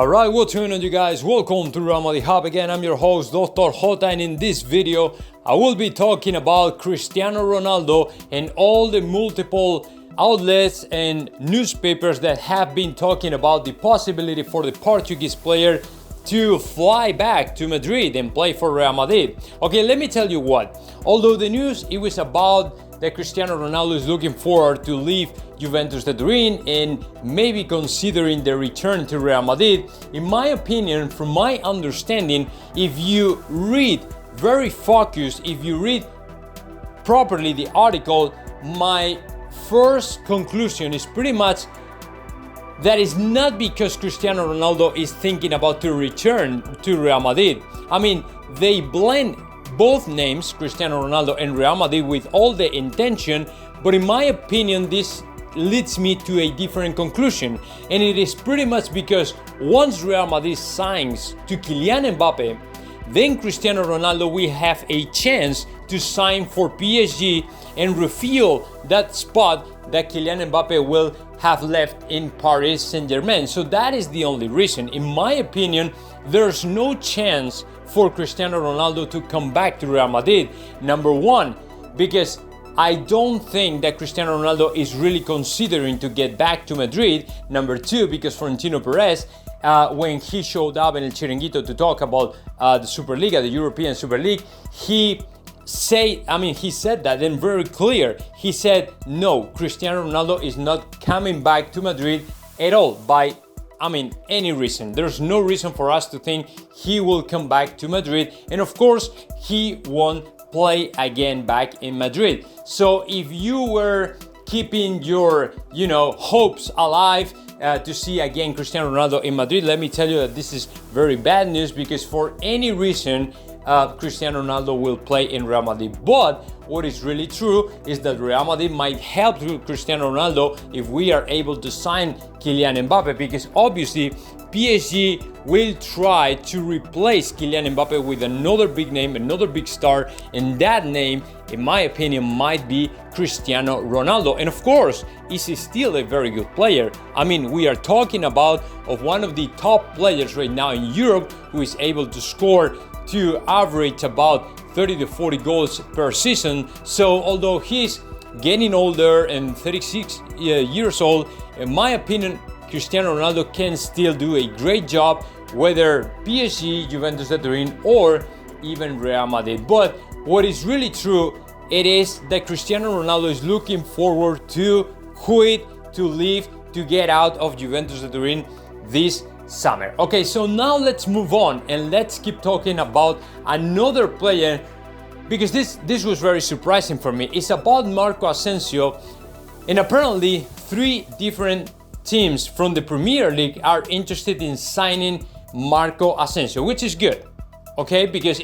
Alright, what's going on, you guys? Welcome to R.Madrid Hub again. I'm your host, Dr. J, and in this video, I will be talking about Cristiano Ronaldo and all the multiple outlets and newspapers that have been talking about the possibility for the Portuguese player to fly back to Madrid and play for Real Madrid. Okay, let me tell you what. Although the news, it was about that Cristiano Ronaldo is looking forward to leave Juventus de Turin and maybe considering the return to Real Madrid. In my opinion, from my understanding, if you read very focused, if you read properly the article, my first conclusion is pretty much that is not because Cristiano Ronaldo is thinking about to return to Real Madrid. I mean, they blend both names, Cristiano Ronaldo and Real Madrid, with all the intention, but in my opinion, this leads me to a different conclusion, and it is pretty much because once Real Madrid signs to Kylian Mbappe, then Cristiano Ronaldo will have a chance to sign for PSG and refill that spot that Kylian Mbappe will have left in Paris Saint-Germain. So that is the only reason. In my opinion, there's no chance for Cristiano Ronaldo to come back to Real Madrid. Number one, because I don't think that Cristiano Ronaldo is really considering to get back to Madrid. Number two, because Florentino Perez, when he showed up in El Chiringuito to talk about the Superliga, the European Super League, he said that and very clear. He said, no, Cristiano Ronaldo is not coming back to Madrid at all by any reason. There's no reason for us to think he will come back to Madrid. And of course, he won't play again back in Madrid. So if you were keeping your, hopes alive to see again Cristiano Ronaldo in Madrid, let me tell you that this is very bad news, because for any reason, Cristiano Ronaldo will play in Real Madrid. But what is really true is that Real Madrid might help Cristiano Ronaldo if we are able to sign Kylian Mbappe, because obviously PSG will try to replace Kylian Mbappe with another big name, another big star, and that name, in my opinion, might be Cristiano Ronaldo. And of course, he's still a very good player. We are talking about one of the top players right now in Europe who is able to score to average about 30 to 40 goals per season. So although he's getting older and 36 years old, in my opinion, Cristiano Ronaldo can still do a great job, whether PSG, Juventus de Turin, or even Real Madrid. But what is really true, it is that Cristiano Ronaldo is looking forward to quit, to leave, to get out of Juventus de Turin this summer. Okay, so now let's move on and let's keep talking about another player, because this was very surprising for me. It's about Marco Asensio, and apparently 3 different teams from the Premier League are interested in signing Marco Asensio, which is good, okay? Because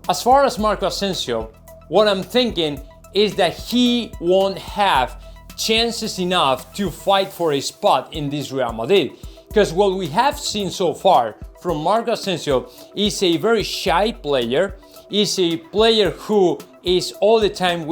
as far as Marco Asensio, what I'm thinking is that he won't have chances enough to fight for a spot in this Real Madrid, because what we have seen so far from Marco Asensio is a very shy player, is a player who is all the time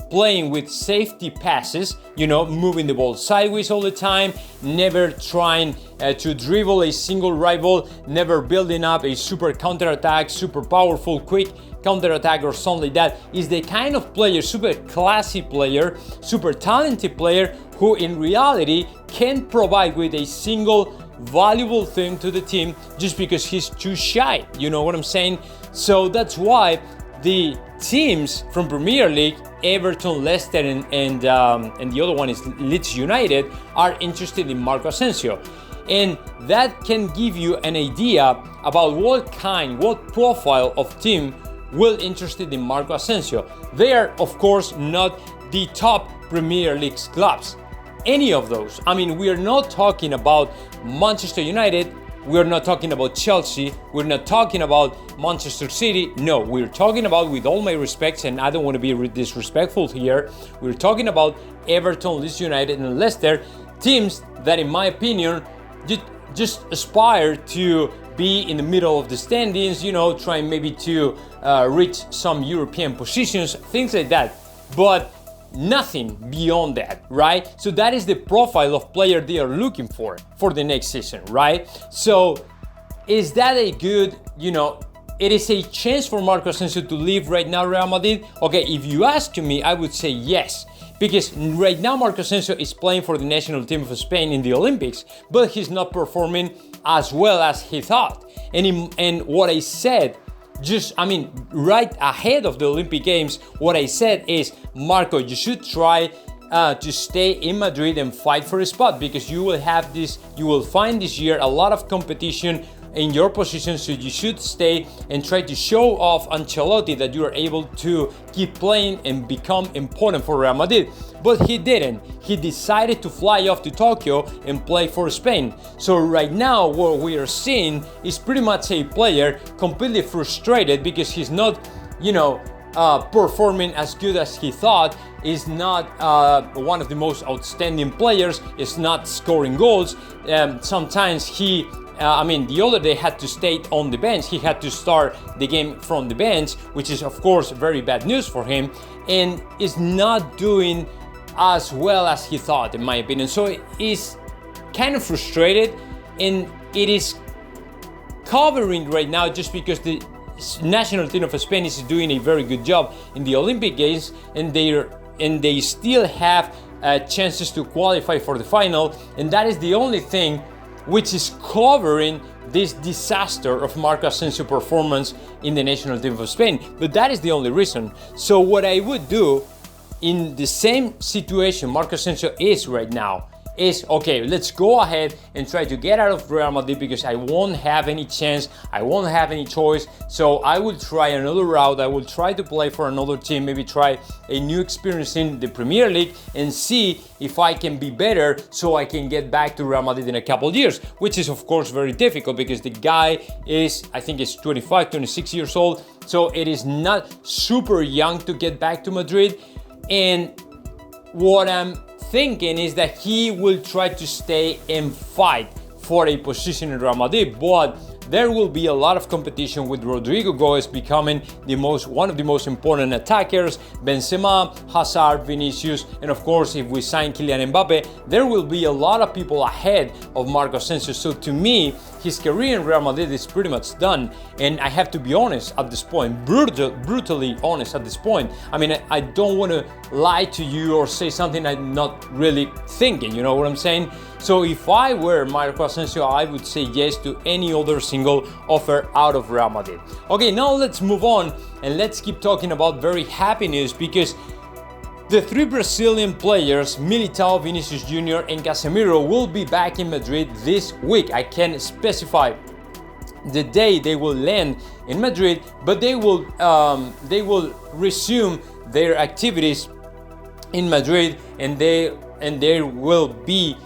playing with safety passes, moving the ball sideways all the time, never trying to dribble a single rival, never building up a super counter-attack, super powerful, quick counter-attack or something like that. Is the kind of player, super classy player, super talented player, who in reality can provide with a single valuable thing to the team just because he's too shy. You know what I'm saying? So that's why the teams from Premier League, Everton, Leicester, and the other one is Leeds United, are interested in Marco Asensio. And that can give you an idea about what profile of team will interested in Marco Asensio. They are, of course, not the top Premier League clubs. Any of those. We are not talking about Manchester United, we're not talking about Chelsea, we're not talking about Manchester City. No, we're talking about, with all my respects, and I don't want to be disrespectful here, we're talking about Everton, Leeds United, and Leicester, teams that, in my opinion, just aspire to be in the middle of the standings, trying maybe to reach some European positions, things like that. But nothing beyond that, right? So that is the profile of player they are looking for the next season, right? So is that a good, it is a chance for Marco Asensio to leave right now Real Madrid? Okay, if you ask me, I would say yes. Because right now Marco Asensio is playing for the national team of Spain in the Olympics, but he's not performing as well as he thought. And what I said, right ahead of the Olympic Games, what I said is, Marco, you should try to stay in Madrid and fight for a spot, because you will find this year a lot of competition in your position, so you should stay and try to show off Ancelotti that you are able to keep playing and become important for Real Madrid. But he didn't. He decided to fly off to Tokyo and play for Spain. So right now what we are seeing is pretty much a player completely frustrated because he's not, performing as good as he thought, is not one of the most outstanding players, is not scoring goals. Sometimes he the other day had to stay on the bench. He had to start the game from the bench, which is of course very bad news for him, and is not doing as well as he thought, in my opinion. So he's kind of frustrated, and it is covering right now just because the national team of Spain is doing a very good job in the Olympic Games, and they still have chances to qualify for the final, and that is the only thing which is covering this disaster of Marco Asensio performance in the national team of Spain. But that is the only reason. So what I would do in the same situation Marco Asensio is right now is, okay, let's go ahead and try to get out of Real Madrid, because I won't have any chance, I won't have any choice. So I will try another route. I will try to play for another team, maybe try a new experience in the Premier League and see if I can be better, so I can get back to Real Madrid in a couple of years, which is of course very difficult because the guy is, I think it's 25, 26 years old. So it is not super young to get back to Madrid. And what I'm thinking is that he will try to stay and fight for a position in Real Madrid, but there will be a lot of competition with Rodrigo Goes becoming one of the most important attackers, Benzema, Hazard, Vinicius, and of course if we sign Kylian Mbappe, there will be a lot of people ahead of Marco Asensio. So to me, his career in Real Madrid is pretty much done, and I have to be honest at this point, brutally honest at this point. I don't want to lie to you or say something I'm not really thinking, you know what I'm saying? So if I were Marco Asensio, I would say yes to any other single offer out of Real Madrid. Okay, now let's move on and let's keep talking about very happy news, because the three Brazilian players, Militao, Vinicius Jr. and Casemiro, will be back in Madrid this week. I can't specify the day they will land in Madrid, but they will resume their activities in Madrid, and they will be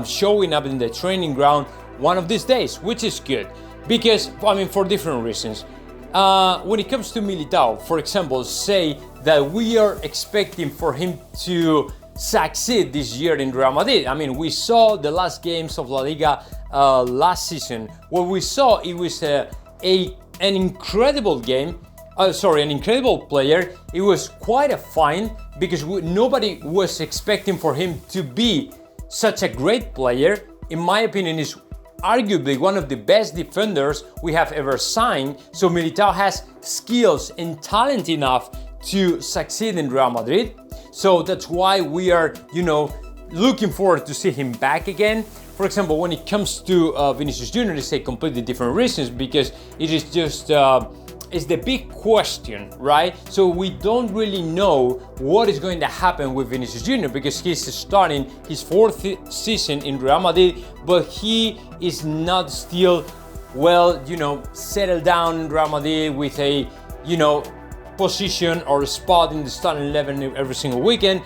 showing up in the training ground one of these days, which is good because for different reasons. When it comes to Militao, for example, say that we are expecting for him to succeed this year in Real Madrid. We saw the last games of La Liga last season. What we saw, it was an incredible game. An incredible player. It was quite a find because nobody was expecting for him to be such a great player. In my opinion, is arguably one of the best defenders we have ever signed. So Militao has skills and talent enough to succeed in Real Madrid. So that's why we are, looking forward to see him back again. For example, when it comes to Vinicius Jr., it's a completely different reasons, because it is just it's the big question, right? So we don't really know what is going to happen with Vinicius Jr. because he's starting his fourth season in Real Madrid, but he is not still settled down in Real Madrid with a, position or spot in the starting 11 every single weekend.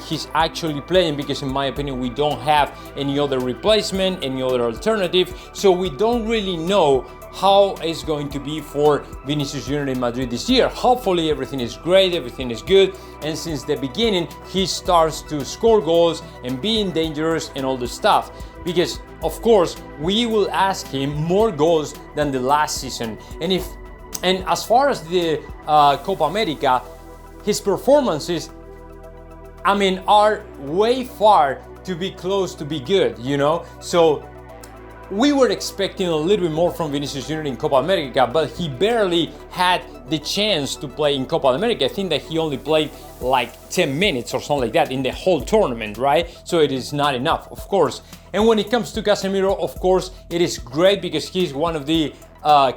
He's actually playing because in my opinion, we don't have any other replacement, any other alternative. So we don't really know how it's going to be for Vinicius Jr. in Madrid this year. Hopefully everything is great, everything is good, and since the beginning he starts to score goals and being dangerous and all the stuff, because of course we will ask him more goals than the last season. And as far as the Copa America, his performances I mean, are way far to be close to be good, you know? So we were expecting a little bit more from Vinicius Junior in Copa America, but he barely had the chance to play in Copa America. I think that he only played like 10 minutes or something like that in the whole tournament, right? So it is not enough, of course. And when it comes to Casemiro, of course, it is great because he's one of the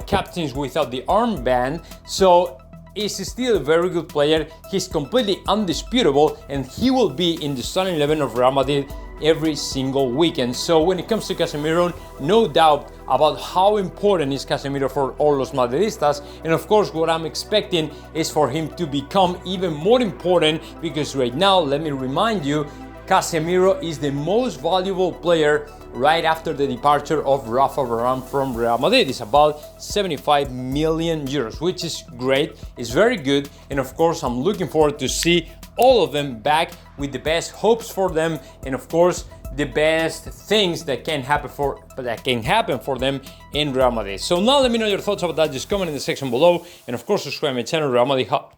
captains without the armband. So is still a very good player. He's completely undisputable, and he will be in the starting 11 of Real Madrid every single weekend. So when it comes to Casemiro, no doubt about how important is Casemiro for all los Madridistas. And of course, what I'm expecting is for him to become even more important, because right now, let me remind you, Casemiro is the most valuable player right after the departure of Rafa Varane from Real Madrid. It's about 75 million euros, which is great. It's very good. And of course, I'm looking forward to see all of them back with the best hopes for them. And of course, the best things that can happen for them in Real Madrid. So now let me know your thoughts about that. Just comment in the section below. And of course, subscribe to my channel, Real Madrid Hub.